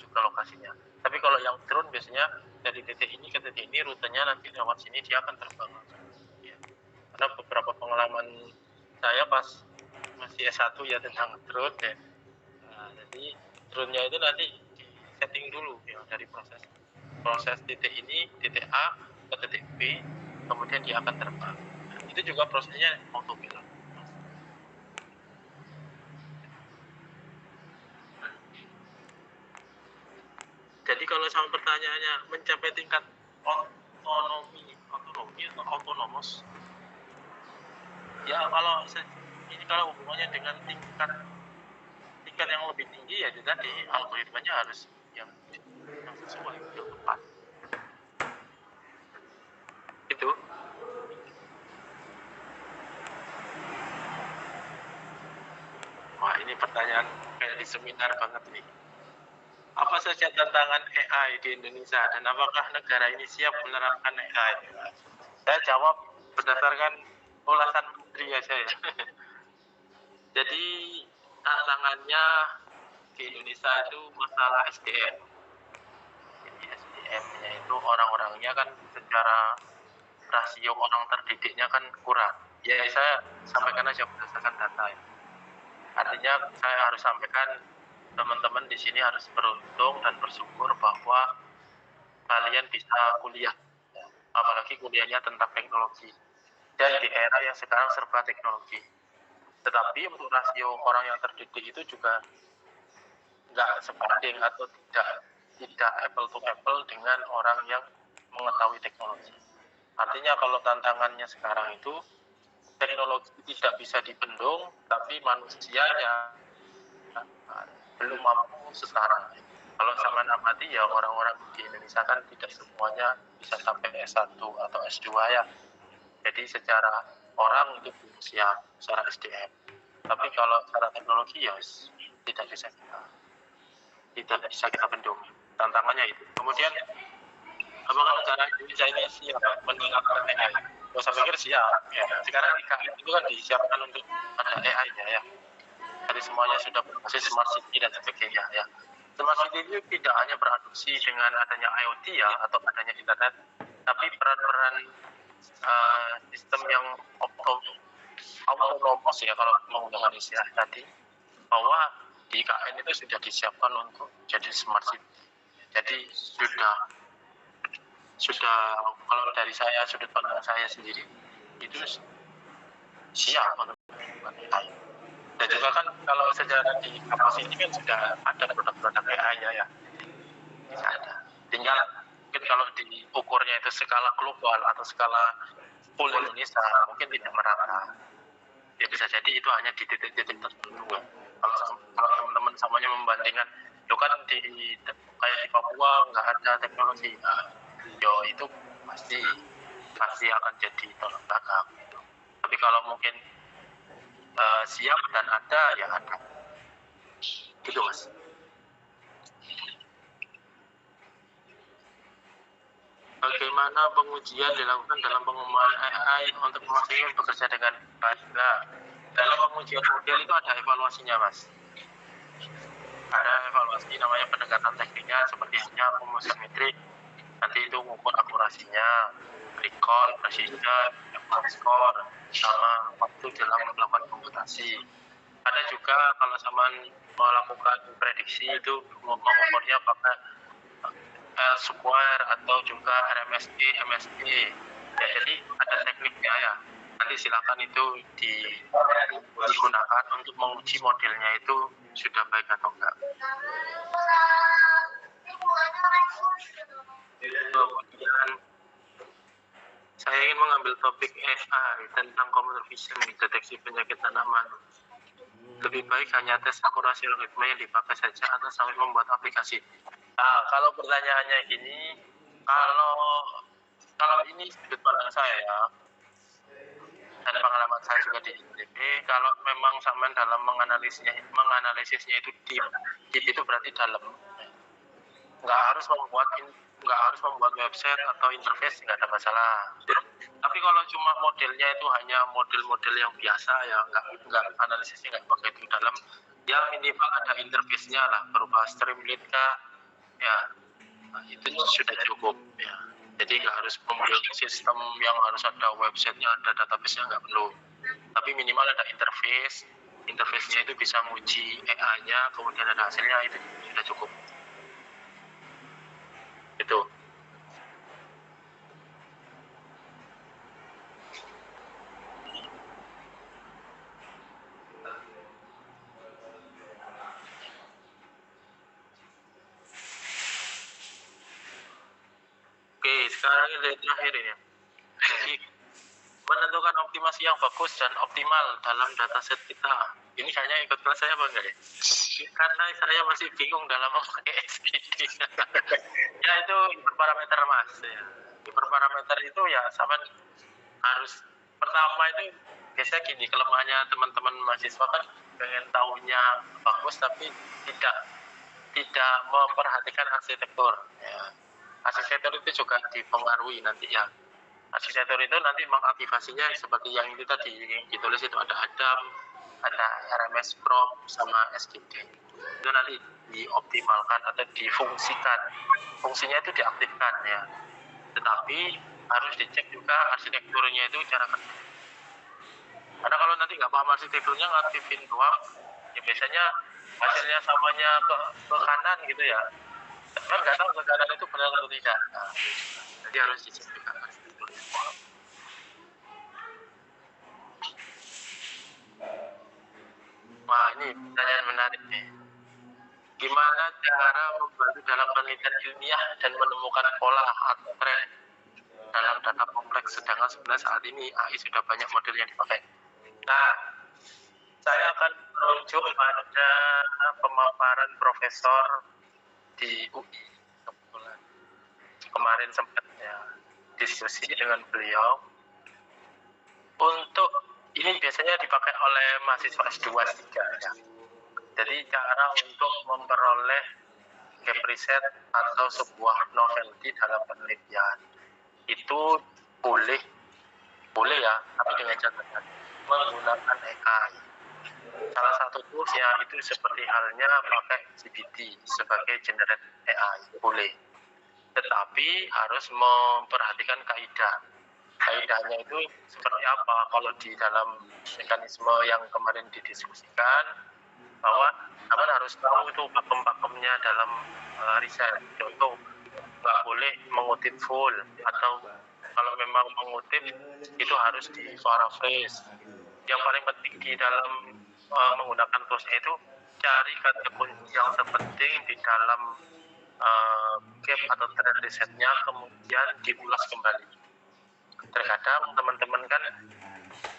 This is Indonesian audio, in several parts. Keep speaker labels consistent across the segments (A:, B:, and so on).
A: ke lokasinya. Tapi kalau yang drone biasanya dari titik ini ke titik ini rutenya nanti lewat sini dia akan terbang langsung. Ya. Karena beberapa pengalaman saya pas masih S1 ya tentang drone ya. Nah, jadi drone-nya itu nanti di setting dulu ya dari proses titik ini, titik A ke titik B, kemudian dia akan terbang. Nah, itu juga prosesnya autopilot. Jadi kalau sama pertanyaannya mencapai tingkat otonomi atau autonomous, ya kalau hubungannya dengan tingkat yang lebih tinggi ya tadi algoritmanya harus yang sesuai, yang tepat. Itu. Wah, ini pertanyaan kayak di seminar banget nih. Apa saja tantangan AI di Indonesia dan apakah negara ini siap menerapkan AI? Saya jawab berdasarkan ulasan menteri aja ya. Jadi tantangannya di Indonesia itu masalah SDM. Jadi SDM-nya itu orang-orangnya kan secara rasio orang terdidiknya kan kurang. Ya saya sampaikan aja berdasarkan data ya. Artinya saya harus sampaikan teman-teman di sini harus beruntung dan bersyukur bahwa kalian bisa kuliah, apalagi kuliahnya tentang teknologi dan di era yang sekarang serba teknologi. Tetapi untuk rasio orang yang terdidik itu juga nggak sebanding atau tidak apple to apple dengan orang yang mengetahui teknologi. Artinya kalau tantangannya sekarang itu teknologi tidak bisa dibendung, tapi manusianya belum mampu sekarang. Kalau sama amati ya orang-orang di Indonesia kan tidak semuanya bisa sampai S1 atau S2 ya. Jadi secara orang itu belum siap secara SDM. Tapi kalau secara teknologi ya tidak bisa kita bendung. Tantangannya itu. Kemudian apakah negara Indonesia ini siap menerapkan AI? Saya pikir siap. Ya. Sekarang IKN itu kan disiapkan untuk ada AI-nya ya. Jadi semuanya sudah berbasis smart city dan sebagainya ya. Smart city itu tidak hanya beradopsi dengan adanya IoT ya atau adanya internet, tapi peran-peran sistem yang autonomous ya kalau menggunakan istilah tadi, bahwa di IKN itu sudah disiapkan untuk jadi smart city. Jadi sudah kalau dari saya sudut pandang saya sendiri itu siap untuk AI. Dan juga kan kalau sejarah di kampus ini kan sudah ada produk-produk AI-nya ya, bisa ada. Tinggal mungkin kalau diukurnya itu skala global atau skala full Indonesia mungkin tidak merata. Ya bisa jadi itu hanya di titik-titik tertentu. Kalau teman-teman samanya membandingkan, yo kan kayak di Papua nggak ada teknologi, nah, yo itu pasti akan jadi tolak belakang. Gitu. Tapi kalau mungkin siap dan ada ya ada gitu mas. Bagaimana pengujian dilakukan dalam pengembangan AI untuk memastikan bekerja dengan baik? Nah, dalam pengujian model itu ada evaluasinya mas. Ada evaluasi namanya pendekatan tekniknya seperti rumus metrik. Nanti itu mengukur akurasinya, recall, precision, score, sama waktu dalam melakukan komputasi. Ada juga kalau sama melakukan prediksi itu mengukurnya pakai L-square atau juga RMSE, MSE. Ya, jadi ada tekniknya ya. Nanti silakan itu digunakan untuk menguji modelnya itu sudah baik atau enggak. Kemudian saya ingin mengambil topik AI tentang computer vision, deteksi penyakit tanaman. Lebih baik hanya tes akurasi algoritma yang dipakai saja atau sampai membuat aplikasi. Nah, kalau pertanyaannya gini, kalau ini sudut pandang saya ya, dan pengalaman saya juga di ITB, kalau memang sama dalam menganalisisnya itu deep itu berarti dalam. Nggak harus membuat website atau interface, nggak ada masalah. Tapi kalau cuma modelnya itu hanya model-model yang biasa ya, nggak analisisnya nggak begitu dalam, ya minimal ada interface-nya lah, berupa Streamlit kah, ya. Nah, itu sudah cukup ya. Jadi nggak harus membuat sistem yang harus ada websitenya, ada database-nya, nggak perlu. Tapi minimal ada interface. Interface-nya itu bisa nguji AI-nya, kemudian ada hasilnya, itu sudah cukup. Itu. Oke, sekarang ini terakhir ini. Jadi, menentukan optimasi yang bagus dan optimal dalam dataset kita. Ini kayaknya ikut kelas saya apa enggak ya? Karena saya masih bingung dalam memakai SPD. Ya itu hiperparameter mas. Ya. Hiperparameter itu ya sama harus pertama itu biasanya gini, kelemahannya teman-teman mahasiswa kan pengen tahunya bagus tapi tidak memperhatikan arsitektur. Ya. Arsitektur itu juga dipengaruhi nanti ya. Arsitektur itu nanti mengaktifasinya seperti yang itu tadi yang ditulis itu ada Adam, ada RMS prop sama SGD. Itu nanti dioptimalkan atau difungsikan. Fungsinya itu diaktifkan ya. Tetapi harus dicek juga arsitekturnya itu cara kerja. Karena kalau nanti nggak paham arsitekturnya ngaktifin doang, ya biasanya hasilnya samanya ke kanan gitu ya. Kan nggak tahu ke kanan itu benar atau tidak. Nah, jadi harus dicek juga arsitekturnya. Wah ini pertanyaan menarik nih. Gimana cara membantu dalam penelitian ilmiah dan menemukan pola atau tren dalam data kompleks, sedangkan sebenarnya saat ini AI sudah banyak model yang dipakai. Nah, saya akan merujuk pada pemaparan profesor di UI kebetulan. Kemarin sempat ya diskusi dengan beliau. Untuk ini biasanya dipakai oleh mahasiswa S2 S3 ya. Jadi cara untuk memperoleh gap riset atau sebuah novelty dalam penelitian itu boleh ya, tapi dengan catatan menggunakan AI. Salah satu toolsnya itu seperti halnya pakai GPT sebagai generate AI, boleh. Tetapi harus memperhatikan kaidah. Kaidahnya itu seperti apa? Kalau di dalam mekanisme yang kemarin didiskusikan, bahwa teman harus tahu itu pakem-pakemnya dalam riset. Contoh, nggak boleh mengutip full, atau kalau memang mengutip itu harus di paraphrase. Yang paling penting di dalam menggunakan toolsnya itu cari kata kunci yang terpenting di dalam gap atau trend risetnya, kemudian diulas kembali. Terkadang teman-teman kan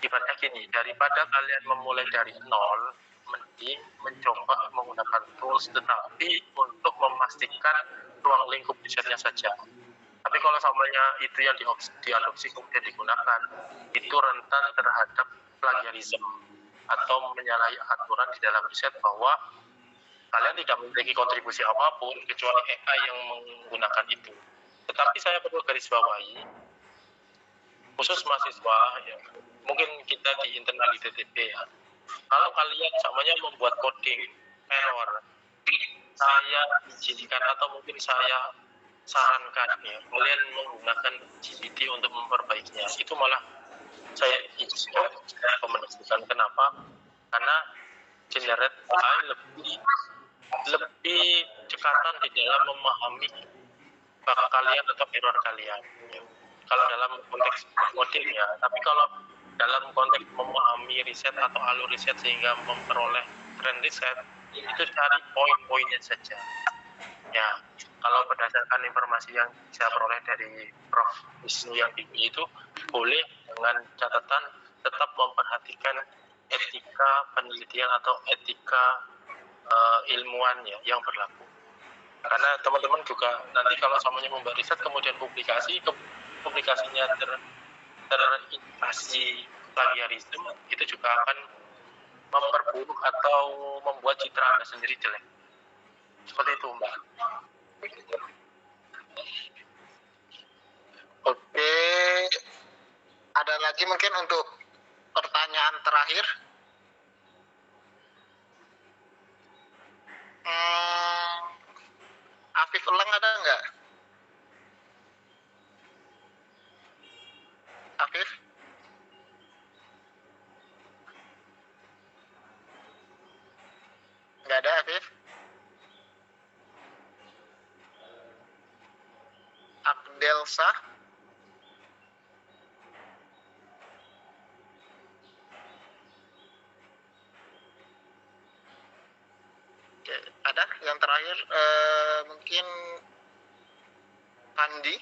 A: ibaratnya gini, daripada kalian memulai dari nol, mending mencoba menggunakan tools tetapi untuk memastikan ruang lingkup risetnya saja. Tapi kalau samanya itu yang diadopsi kemudian digunakan, itu rentan terhadap plagiarisme atau menyalahi aturan di dalam riset bahwa kalian tidak memiliki kontribusi apapun kecuali AI yang menggunakan itu. Tetapi saya perlu garis bawahi, khusus mahasiswa ya, mungkin kita di internal ITTP ya, kalau kalian samanya membuat coding error, saya izinkan atau mungkin saya sarankan ya, kalian menggunakan GPT untuk memperbaikinya. Itu malah saya rekomendasikan. Kenapa? Karena generate AI lebih cekatan di dalam memahami bug kalian atau error kalian. Ya. Kalau dalam konteks coding ya, tapi kalau dalam konteks memahami riset atau alur riset sehingga memperoleh trend riset, itu cari poin-poinnya saja. Ya, kalau berdasarkan informasi yang saya peroleh dari Prof. Wisnu yang di itu, boleh dengan catatan tetap memperhatikan etika penelitian atau etika ilmuwan ya, yang berlaku. Karena teman-teman juga nanti kalau samanya membuat riset kemudian publikasinya terindikasi plagiarisme, itu juga akan memperburuk atau membuat citra Anda sendiri jelek. Seperti itu, Mbak.
B: Oke, ada lagi mungkin untuk pertanyaan terakhir. Afif Eleng ada nggak? Afif? Nggak ada Afif? Akdelsa? Oke, ada yang terakhir mungkin Fandi.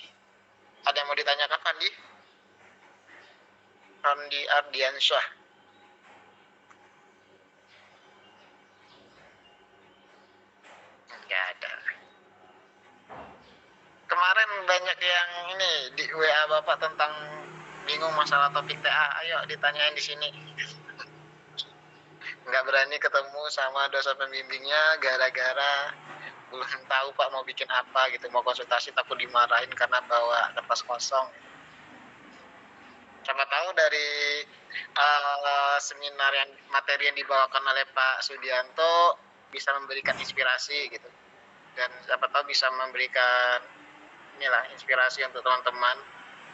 B: Ada yang mau ditanyakan Fandi? Fandi Ardiansyah. Nggak ada. Kemarin banyak yang ini di WA Bapak tentang bingung masalah topik TA. Ayo ditanyain di sini. Nggak berani ketemu sama dosen pembimbingnya gara-gara belum tahu Pak mau bikin apa gitu, mau konsultasi takut dimarahin karena bawa kertas kosong. Siapa tahu dari seminar yang materi yang dibawakan oleh Pak Sudianto bisa memberikan inspirasi gitu, dan siapa tahu bisa memberikan inilah inspirasi untuk teman-teman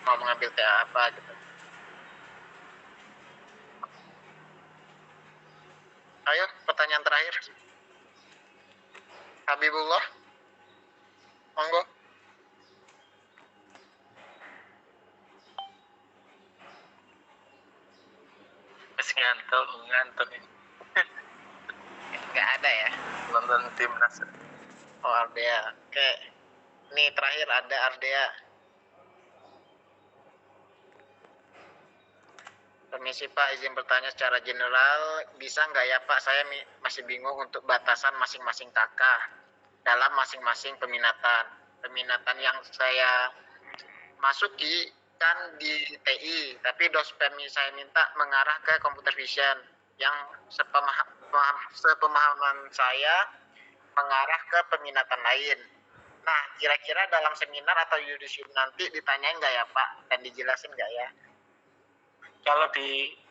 B: mau mengambil TA apa gitu. Ayo pertanyaan terakhir, Habibullah, monggo.
A: Masih ngantuk nih.
B: Nggak ada ya?
A: Nonton timnas.
B: Oh, Ardea. Oke. Ini terakhir ada Ardea. Permisi Pak, izin bertanya secara general, bisa nggak ya Pak, saya masih bingung untuk batasan masing-masing kakak dalam masing-masing peminatan. Peminatan yang saya masuki kan di TI, tapi dospemi saya minta mengarah ke computer vision yang sepemahaman saya mengarah ke peminatan lain. Nah, kira-kira dalam seminar atau yudisium nanti ditanyain nggak ya Pak, dan dijelasin nggak ya?
A: Kalau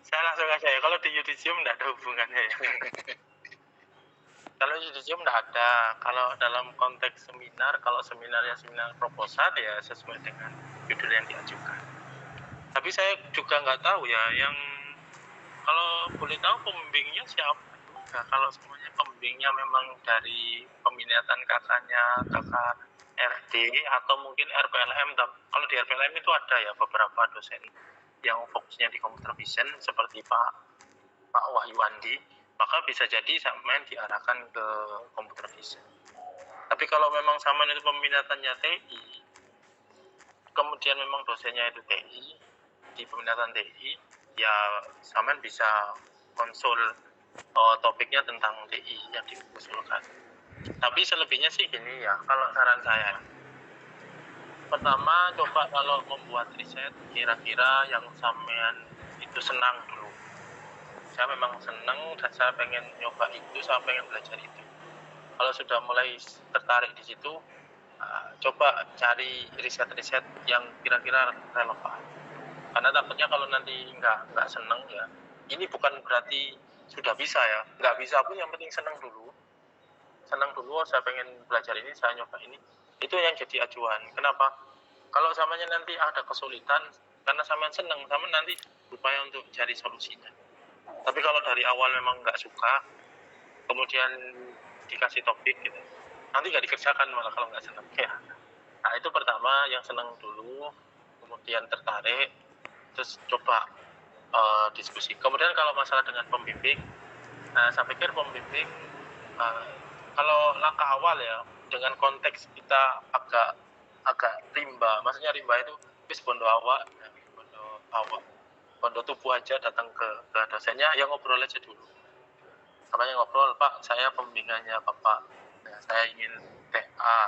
A: saya langsung aja ya, kalau di yudisium nggak ada hubungannya ya. Kalau yudisium nggak ada. Kalau dalam konteks seminar, kalau seminarnya seminar proposal ya sesuai dengan judul yang diajukan. Tapi saya juga nggak tahu ya, yang kalau boleh tahu pembimbingnya siapa. Nah, kalau semuanya pembimbingnya memang dari peminatan kakak RD atau mungkin RPLM. Kalau di RPLM itu ada ya beberapa dosen yang fokusnya di computer vision seperti Pak Wahyu Andi, maka bisa jadi sampean diarahkan ke computer vision. Tapi kalau memang sampean itu peminatannya TI, kemudian memang dosennya itu TI, di peminatan TI, ya sampean bisa konsul topiknya tentang TI yang diusulkan. Tapi selebihnya sih gini ya, kalau saran saya, pertama coba kalau membuat riset kira-kira yang sampean itu senang dulu. Saya memang senang dan saya pengen nyoba itu, saya pengen belajar itu. Kalau sudah mulai tertarik di situ, coba cari riset-riset yang kira-kira relevan. Karena takutnya kalau nanti nggak senang ya, ini bukan berarti sudah bisa ya, nggak bisa pun yang penting senang dulu, saya pengen belajar ini, saya nyoba ini, itu yang jadi acuan. Kenapa? Kalau samanya nanti ada kesulitan, karena samanya senang, sama nanti upaya untuk cari solusinya. Tapi kalau dari awal memang nggak suka, kemudian dikasih topik gitu, nanti nggak dikerjakan malah kalau nggak senang ya. Nah itu pertama, yang senang dulu, kemudian tertarik, terus coba diskusi. Kemudian kalau masalah dengan pembimbing, saya pikir pembimbing kalau langkah awal ya, dengan konteks kita agak rimba, maksudnya rimba itu bis bondo tubuh aja, datang ke dosennya, ya ngobrol aja dulu. Samanya ngobrol, Pak, saya pembimbingannya Bapak, saya ingin TA,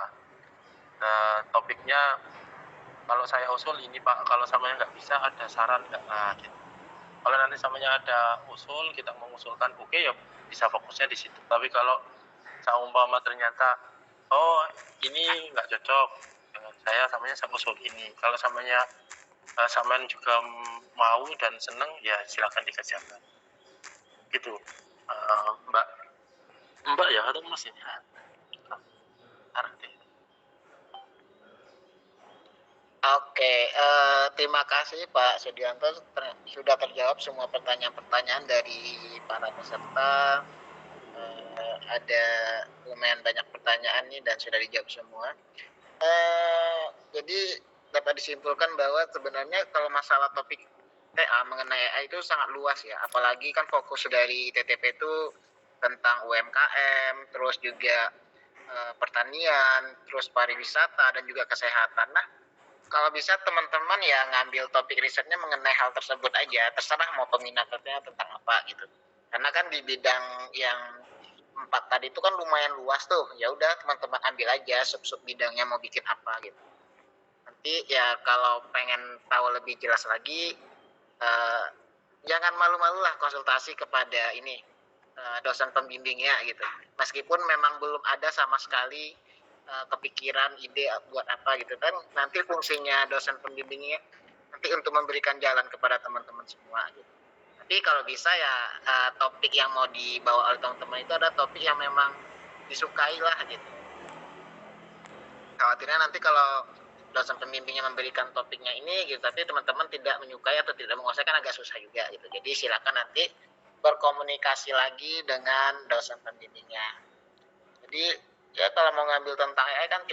A: topiknya kalau saya usul ini Pak, kalau samanya nggak bisa ada saran nggak? Nah, gitu. Kalau nanti samanya ada usul, kita mengusulkan, oke ya bisa fokusnya di situ. Tapi kalau seumpama ternyata ini nggak cocok dengan saya usul ini. Kalau samanya sampean juga mau dan seneng, ya silakan dikerjakan. Gitu, Mbak ya atau Mas ini? Arti.
B: Oke, terima kasih Pak Sudianto, sudah terjawab semua pertanyaan-pertanyaan dari para peserta. Ada lumayan banyak pertanyaan nih dan sudah dijawab semua. Jadi dapat disimpulkan bahwa sebenarnya kalau masalah topik TA mengenai AI itu sangat luas ya, apalagi kan fokus dari TTP itu tentang UMKM, terus juga pertanian, terus pariwisata dan juga kesehatan. Nah, kalau bisa teman-teman ya ngambil topik risetnya mengenai hal tersebut aja, terserah mau peminatannya tentang apa gitu. Karena kan di bidang yang 4 tadi itu kan lumayan luas tuh. Ya udah teman-teman ambil aja sub-sub bidangnya mau bikin apa gitu. Nanti ya kalau pengen tahu lebih jelas lagi, jangan malu-malu lah konsultasi kepada ini dosen pembimbingnya gitu. Meskipun memang belum ada sama sekali kepikiran ide buat apa gitu kan, nanti fungsinya dosen pembimbingnya nanti untuk memberikan jalan kepada teman-teman semua gitu. Tapi kalau bisa ya topik yang mau dibawa oleh teman-teman itu ada topik yang memang disukai lah gitu. Khawatirnya nanti kalau dosen pembimbingnya memberikan topiknya ini gitu, tapi teman-teman tidak menyukai atau tidak menguasai kan agak susah juga gitu. Jadi silakan nanti berkomunikasi lagi dengan dosen pembimbingnya. Jadi ya kalau mau ngambil tentang AI kan